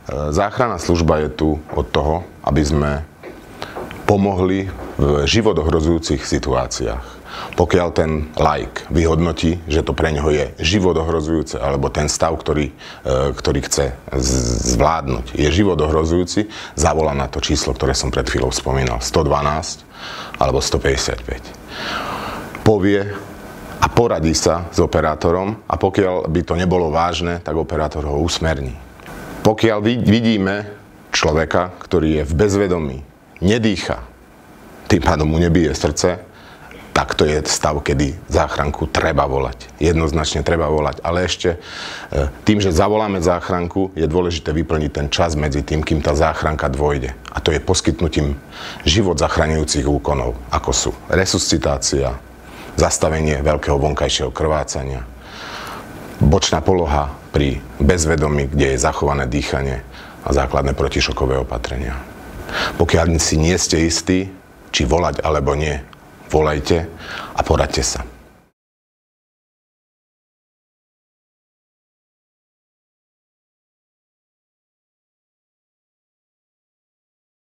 Záchranná služba je tu od toho, aby sme pomohli v životohrozujúcich situáciách. Pokiaľ ten laik vyhodnotí, že to pre neho je životohrozujúce, alebo ten stav, ktorý chce zvládnuť, je životohrozujúci, zavolá na to číslo, ktoré som pred chvíľou spomínal, 112 alebo 155. Povie a poradí sa s operátorom a pokiaľ by to nebolo vážne, tak operátor ho usmerní. Pokiaľ vidíme človeka, ktorý je v bezvedomí, nedýcha, tým pádom mu nebije srdce, tak to je stav, kedy záchranku treba volať. Jednoznačne treba volať. Ale ešte tým, že zavoláme záchranku, je dôležité vyplniť ten čas medzi tým, kým tá záchranka dôjde. A to je poskytnutím život zachraňujúcich úkonov, ako sú resuscitácia, zastavenie veľkého vonkajšieho krvácania, bočná poloha pri bezvedomí, kde je zachované dýchanie a základné protišokové opatrenia. Pokiaľ si nie ste istí, či volať alebo nie, volajte a poradte sa.